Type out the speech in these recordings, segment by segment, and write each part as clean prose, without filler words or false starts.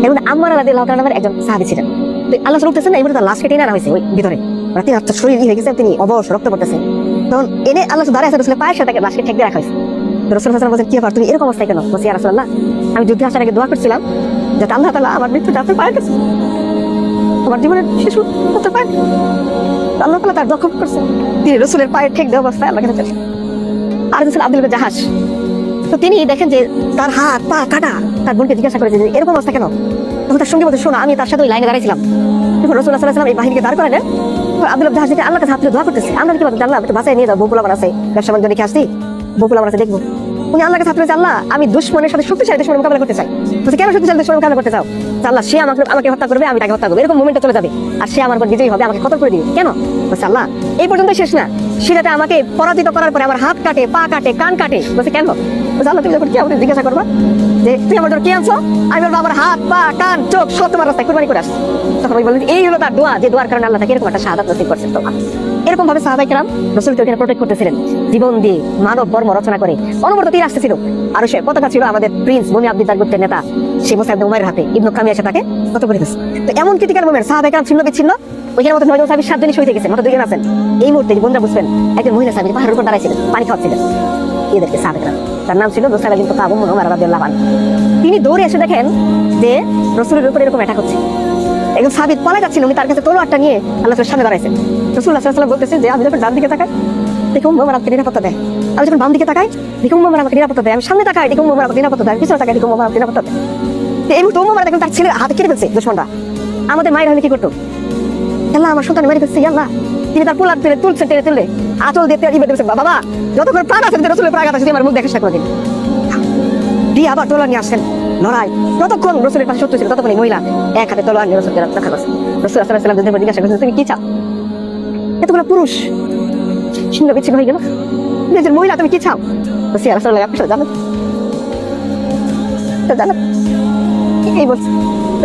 এবং আম্মার রাদিয়াল্লাহু তাআলা নামের একজন সাহাবী ছিলেন। তো আল্লাহ রাসূল বলতেছেন না, এবারে তার লাশ কেটে আনা হয়েছে ওই ভিতরে, রাতে তার শরীর হয়ে গেছে, তিনি অবশ রক্ত পড়তেছে। তখন এনে আল্লাহ দাঁড়ায় আছে রাসূলের পায়ের সাথে তাকে লাশকে ঠেক দিয়ে রাখা হয়েছে। তো রাসূল সাল্লাল্লাহু আলাইহি ওয়াসাল্লাম বলেন, কি ব্যাপার, তুমি এরকম অবস্থায় কেন? বলছি, ইয়া রাসূলুল্লাহ, আমি যুদ্ধে আসার আগে দোয়া করছিলাম যাতে আল্লাহ তাআলা আমার মৃত্যুটা আপনার পায়ের কাছে, আমার জীবনের শিশু হতে পারে। আল্লাহ তাআলা তার দখল করছে, তিনি রাসূলের পায়ের ঠেক দেওয়া অবস্থায় আল্লাহর কাছে। আর ছিল আব্দুল ইবনে জাহাশ। তো তিনি দেখেন যে তার হাত পা কাটা, তার বোনকে জিজ্ঞাসা করেছে যে এরকম অবস্থা কেন? তখন তার সঙ্গে বলতে, শোনো, আমি তার সাথে ওই লাইনে দাঁড়িয়েছিলাম, তখন রাসূলুল্লাহ সাল্লাল্লাহু আলাইহি ওয়াসাল্লাম এই বাহিনীকে দাঁড় করালেন। আব্দুল ইবনে জাহাশ যেটা আল্লাহর কাছে হাত তুলে দোয়া করতেছে, আমরা কি বলতে, আল্লাহ একটু বাঁচায় নিয়ে যাও, বকুল আমার আছে, ব্যবসা বাণিজ্য রেখে আসছি, বকুল আমার আছে, দেখবো। উনি আল্লাহর কাছে হাত তুলেছে, আল্লাহ আমি দুশমনের সাথে শক্তিশালী দুশমনের মোকাবিলা করতে চাই। বলছে, কেন শক্তিশালী দুশমনের মোকাবিলা করতে চাও? আল্লাহ, সে আমাকে হত্যা করবে, আমি তাকে হত্যা করবো, এরকম মোমেন্টে চলে যাবে, আর সে আমার উপর বিজয়ী হবে, আমাকে খতম করে দিবে। কেন? বলছে, আল্লাহ এই পর্যন্ত শেষ না, সে যাতে আমাকে পরাজিত করার পরে আমার হাত কাটে, পা কাটে, কান কাটে। বলছে, কেন? বলছে, আল্লাহ তুমি যখন কি আমাকে জিজ্ঞাসা করবা যে তুই আমার জন্য কি আনছো, আমি বলবো আমার হাত পা কান চোখ সব তোমার রাস্তায় কুরবানি করে আসছে। তখন আমি বললাম, এই হলো তার দোয়া, যে দোয়ার কারণে আল্লাহ তাকে এরকম একটা শাহাদাত নসিব করছেন। তো এরকম ভাবে সাহাবায়ে কেরাম রাসূলকে ওখানে প্রোটেক্ট করতেছিলেন, জীবন দিয়ে মানব ধর্ম রচনা করে অনবরত তীর আসতেছিল। আর সে পতাকা ছিল আমাদের প্রিন্স বনি আব্দিদার গোত্রের নেতা সে মুসাইব ইবনে উমাইরের হাতে, ইবনে কামিয়া এসে তাকে কত করে দিয়েছে। তো এমন ক্রিটিক্যাল মোমেন্ট, সাহাবায়ে কেরাম ছিন্ন বিচ্ছিন্ন, ওইখানে মতো 9 জন সাহাবী 7 জনই শহীদ হয়ে গেছেন, মাত্র 2 জন আছেন। এই মুহূর্তে বন্ধুরা বুঝবেন, একজন মহিলা সাহাবী পাহাড়ের উপর দাঁড়াইছিলেন, পানি খাওয়াচ্ছিলেন এদেরকে সাহাবায়ে কেরাম, তার নাম ছিল নুসাইবা বিনত কাব উম্মে উমার রাদিয়াল্লাহু আনহা। তিনি দৌড়ে এসে দেখেন যে রাসূলের উপর এরকম অ্যাটাক হচ্ছে। একজন সাহাবী পালা যাচ্ছিল, উনি তার কাছে তলোয়ারটা নিয়ে আল্লাহর সামনে দাঁড়াইছেন। রাসূলুল্লাহ সাল্লাল্লাহু আলাইহি ওয়াসাল্লাম বলতেছেন যে আমি যখন ডান দিকে তাকাই দেখি উম্মে উমার আমাকে নিরাপত্তা দেয়, আমি যখন বাম দিকে তাকাই দেখি উম্মে উমার আমাকে নিরাপত্তা দেয়, আমি সামনে তাকাই দেখি উম্মে উমার আমাকে নিরাপত্তা দেয়, পিছনে তাকাই দেখি উম্মে উমার আমাকে নিরাপত্তা দেয়। তো এই মুহূর্তে উম্মে উমার দেখেন তার ছেলের হাতে কেটে ফেলছে দুশমনরা। আমাদের মায়ের আমি কি করতো, আল্লাহ আমার সন্তান মেরে ফেলছে, আল্লাহ। তিনি তার পোলার তুলে তুলছে, টেনে তুলে আঁচল দিয়ে ইবে দিয়েছে, বাবা যতক্ষণ প্রাণ আছে রাসূলের প্রাণ আছে, আমার মুখ দেখা শেষ করে দিন দিয়ে আবার তলোয়ার নিয়ে আসছেন। লড়াই যতক্ষণ রাসূলের পাশে শত্রু ছিল ততক্ষণ এই মহিলা এক হাতে তলোয়ার নিয়ে রাসূলকে রক্ষা করছে। রাসূল সাল্লাল্লাহু আলাইহি ওয়াসাল্লাম জিজ্ঞাসা করছেন, তুমি কি চাও? এতগুলো পুরুষ ছিন্ন বিচ্ছিন্ন হয়ে গেল, নিজের মহিলা তুমি কি চাও? বলছি, ইয়া রাসূলুল্লাহ আপনি জানেন জানেন এই বলছে।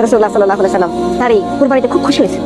রাসূলুল্লাহ সাল্লাল্লাহু আলাইহি ওয়াসাল্লাম তার এই কুরবানিতে খুব খুশি হয়েছে।